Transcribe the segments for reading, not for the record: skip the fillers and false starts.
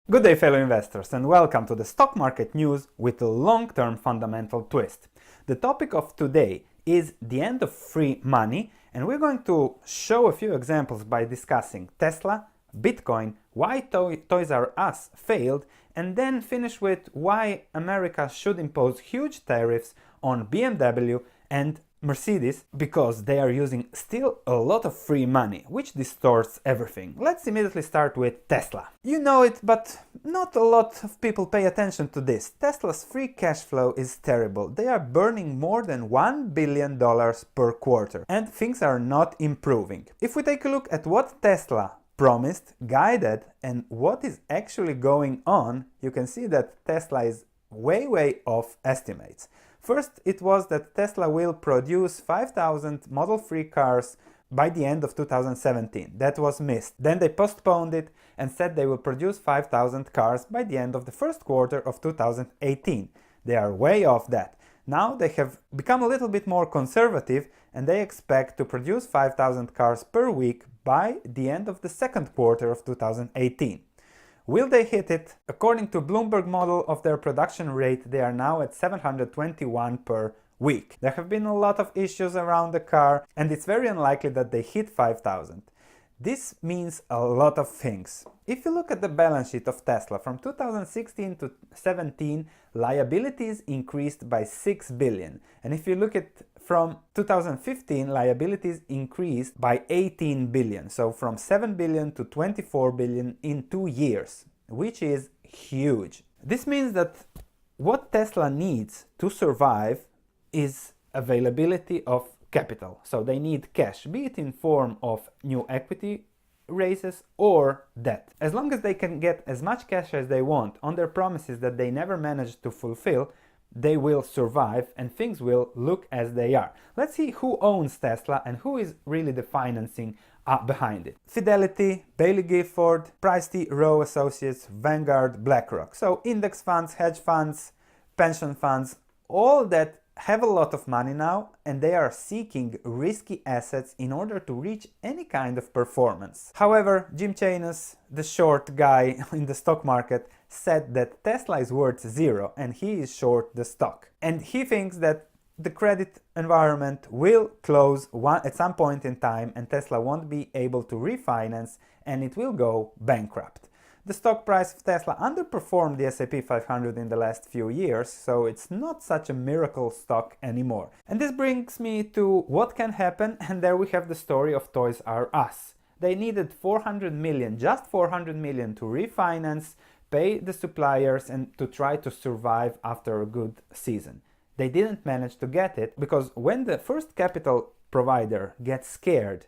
Good day, fellow investors, and welcome to the stock market news with a long-term fundamental twist. The topic of today is the end of free money, and we're going to show a few examples by discussing Tesla, Bitcoin, why Toys R Us failed, and then finish with why America should impose huge tariffs on BMW and Mercedes because they are using still a lot of free money, which distorts everything. Let's immediately start with Tesla. You know it, but not a lot of people pay attention to this. Tesla's free cash flow is terrible. They are burning more than $1 billion per quarter, and things are not improving. If we take a look at what Tesla promised, guided, and what is actually going on, you can see that Tesla is way off estimates. First, it was that Tesla will produce 5,000 Model 3 cars by the end of 2017. That was missed. Then they postponed it and said they will produce 5,000 cars by the end of the first quarter of 2018. They are way off that. Now they have become a little bit more conservative and they expect to produce 5,000 cars per week by the end of the second quarter of 2018. Will they hit it? According to Bloomberg model of their production rate, they are now at 721 per week. There have been a lot of issues around the car, and it's very unlikely that they hit 5,000. This means a lot of things. If you look at the balance sheet of Tesla from 2016 to 17, liabilities increased by 6 billion. And if you look at from 2015, liabilities increased by 18 billion. So from 7 billion to 24 billion in 2 years, which is huge. This means that what Tesla needs to survive is availability of capital. So they need cash, be it in form of new equity raises or debt. As long as they can get as much cash as they want on their promises that they never managed to fulfill, they will survive and things will look as they are. Let's see who owns Tesla and who is really the financing behind it. Fidelity, Bailey Gifford, Price T. Rowe Associates, Vanguard, BlackRock. So index funds, hedge funds, pension funds, all that have a lot of money now and they are seeking risky assets in order to reach any kind of performance. However, Jim Chanos, the short guy in the stock market, said that Tesla is worth zero and he is short the stock. And he thinks that the credit environment will close at some point in time and Tesla won't be able to refinance and it will go bankrupt. The stock price of Tesla underperformed the S&P 500 in the last few years, so it's not such a miracle stock anymore. And this brings me to what can happen, and there we have the story of Toys R Us. They needed 400 million, just 400 million to refinance, pay the suppliers and to try to survive after a good season. They didn't manage to get it because when the first capital provider gets scared,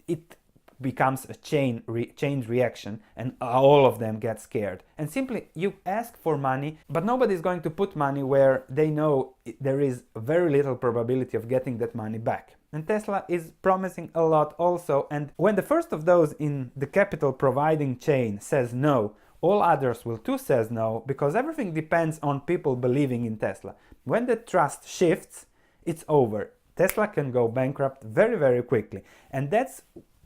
it becomes a chain reaction and all of them get scared. And simply you ask for money, but nobody's going to put money where they know there is very little probability of getting that money back. And Tesla is promising a lot also, and when the first of those in the capital providing chain says no, all others will too says no, because everything depends on people believing in Tesla. When the trust shifts, it's over. Tesla can go bankrupt very quickly, and that's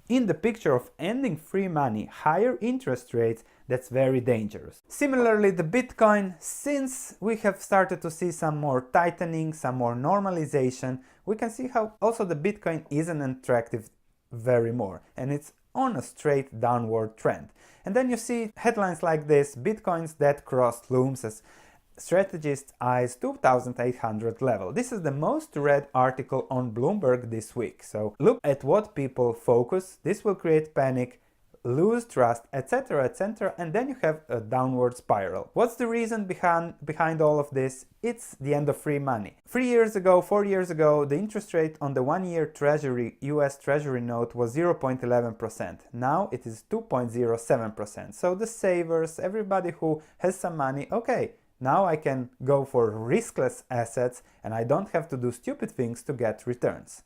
in the picture of ending free money, higher interest rates, that's very dangerous. Similarly, the Bitcoin, since we have started to see some more tightening, some more normalization, we can see how also the Bitcoin isn't attractive very more, and it's on a straight downward trend. And then you see headlines like this: Bitcoin's debt cross looms as strategist eyes 2,800 level. This is the most read article on Bloomberg this week. So look at what people focus. This will create panic, lose trust, etc., and then you have a downward spiral. What's the reason behind all of this? It's the end of free money. 4 years ago, the interest rate on the 1-year Treasury, US Treasury note was 0.11%. Now it is 2.07%. So the savers, everybody who has some money, okay, now I can go for riskless assets and I don't have to do stupid things to get returns.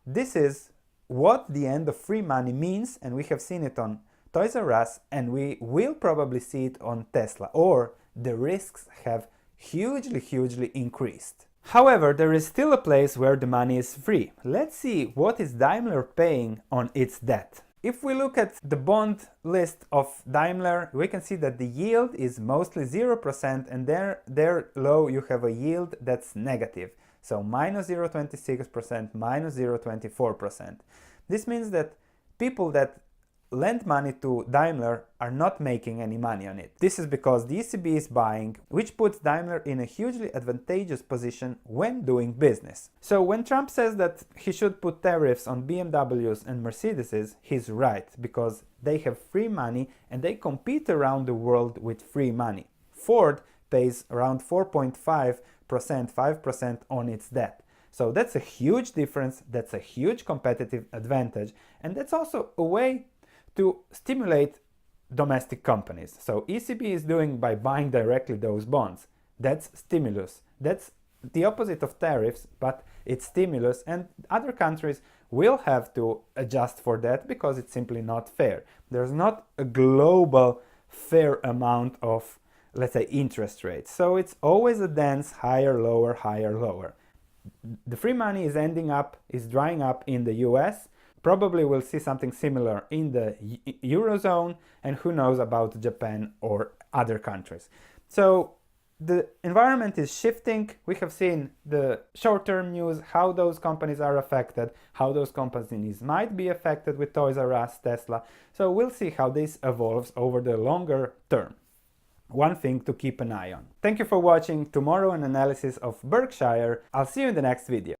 This is what the end of free money means, and we have seen it on Toys R Us and we will probably see it on Tesla, or the risks have hugely increased. However, there is still a place where the money is free. Let's see what is Daimler paying on its debt. If we look at the bond list of Daimler, we can see that the yield is mostly 0%, and there low you have a yield that's negative. So minus 0.26%, minus 0.24%. This means that people that lend money to Daimler are not making any money on it. This is because the ECB is buying, which puts Daimler in a hugely advantageous position when doing business. So when Trump says that he should put tariffs on BMWs and Mercedeses, he's right, because they have free money and they compete around the world with free money. Ford pays around 4.5%, 5% on its debt. So that's a huge difference, that's a huge competitive advantage, and that's also a way to stimulate domestic companies. So ECB is doing by buying directly those bonds. That's stimulus. That's the opposite of tariffs, but it's stimulus, and other countries will have to adjust for that because it's simply not fair. There's not a global fair amount of, let's say, interest rates. So it's always a dance, higher, lower, higher, lower. The free money is drying up in the US. Probably we'll see something similar in the Eurozone, and who knows about Japan or other countries. So the environment is shifting. We have seen the short-term news, how those companies are affected, how those companies might be affected with Toys R Us, Tesla. So we'll see how this evolves over the longer term. One thing to keep an eye on. Thank you for watching Tomorrow, an analysis of Berkshire. I'll see you in the next video.